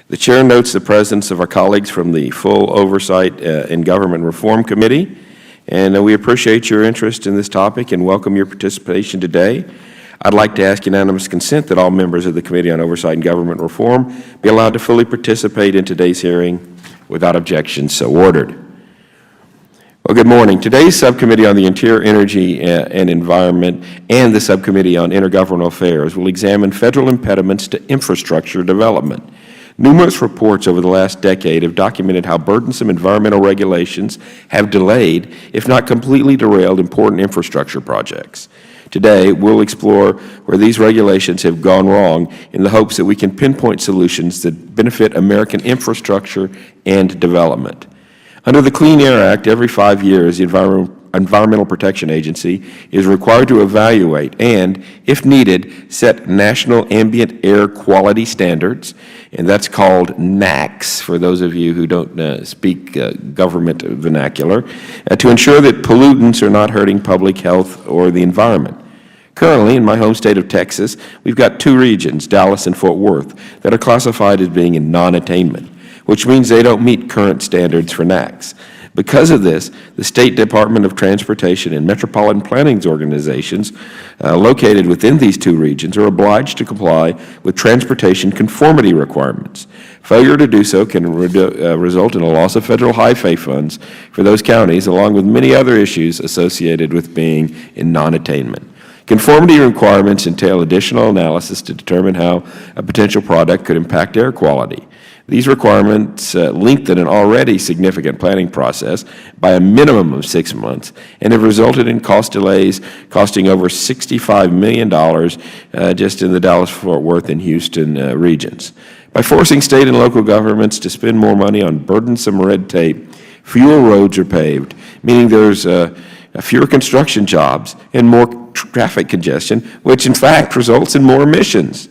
The Chair notes the presence of our colleagues from the Full Oversight and Government Reform Committee, and we appreciate your interest in this topic and welcome your participation today. I'd like to ask unanimous consent that all members of the Committee on Oversight and Government Reform be allowed to fully participate in today's hearing without objection. So ordered. Well, good morning. Today's Subcommittee on the Interior, Energy, and Environment and the Subcommittee on Intergovernmental Affairs will examine federal impediments to infrastructure development. Numerous reports over the last decade have documented how burdensome environmental regulations have delayed, if not completely derailed, important infrastructure projects. Today, we'll explore where these regulations have gone wrong in the hopes that we can pinpoint solutions that benefit American infrastructure and development. Under the Clean Air Act, every 5 years, the Environmental Protection Agency is required to evaluate and, if needed, set national ambient air quality standards, and that's called NAAQS for those of you who don't speak government vernacular, to ensure that pollutants are not hurting public health or the environment. Currently, in my home state of Texas, we've got 2 regions, Dallas and Fort Worth, that are classified as being in non-attainment, which means they don't meet current standards for NAAQS. Because of this, the State Department of Transportation and metropolitan planning organizations located within these 2 regions are obliged to comply with transportation conformity requirements. Failure to do so can result in a loss of federal highway funds for those counties, along with many other issues associated with being in non-attainment. Conformity requirements entail additional analysis to determine how a potential product could impact air quality. These requirements lengthen an already significant planning process by a minimum of 6 months and have resulted in cost delays costing over $65 million just in the Dallas-Fort Worth and Houston regions. By forcing state and local governments to spend more money on burdensome red tape, fewer roads are paved, meaning there's fewer construction jobs and more traffic congestion, which in fact results in more emissions.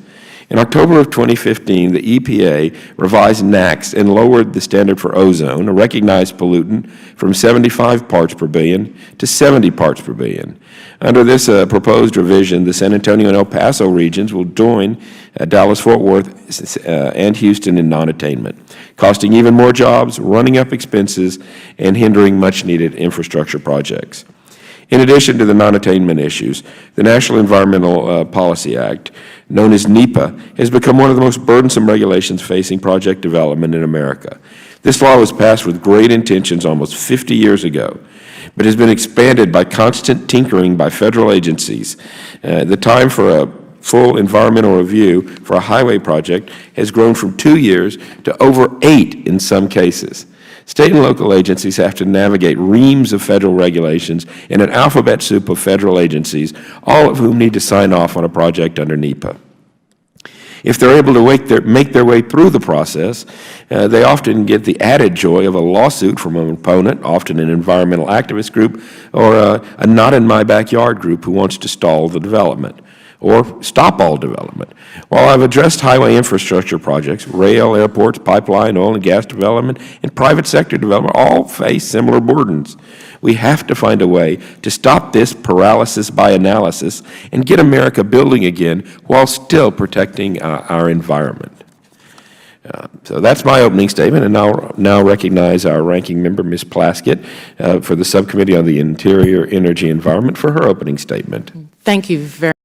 In October of 2015, the EPA revised NAAQS and lowered the standard for ozone, a recognized pollutant, from 75 parts per billion to 70 parts per billion. Under this proposed revision, the San Antonio and El Paso regions will join Dallas-Fort Worth and Houston in non-attainment, costing even more jobs, running up expenses, and hindering much-needed infrastructure projects. In addition to the non-attainment issues, the National Environmental Policy Act, known as NEPA, has become one of the most burdensome regulations facing project development in America. This law was passed with great intentions almost 50 years ago, but has been expanded by constant tinkering by federal agencies. The time for a full environmental review for a highway project has grown from 2 years to over 8 in some cases. State and local agencies have to navigate reams of federal regulations and an alphabet soup of federal agencies, all of whom need to sign off on a project under NEPA. If they're able to make their way through the process, they often get the added joy of a lawsuit from an opponent, often an environmental activist group, or a not-in-my-backyard group who wants to stall the development or stop all development. While I've addressed highway infrastructure projects, rail, airports, pipeline, oil and gas development, and private sector development all face similar burdens. We have to find a way to stop this paralysis by analysis and get America building again while still protecting our environment. So that's my opening statement, and I'll now recognize our ranking member, Ms. Plaskett, for the Subcommittee on the Interior, Energy, and Environment for her opening statement. Thank you very much.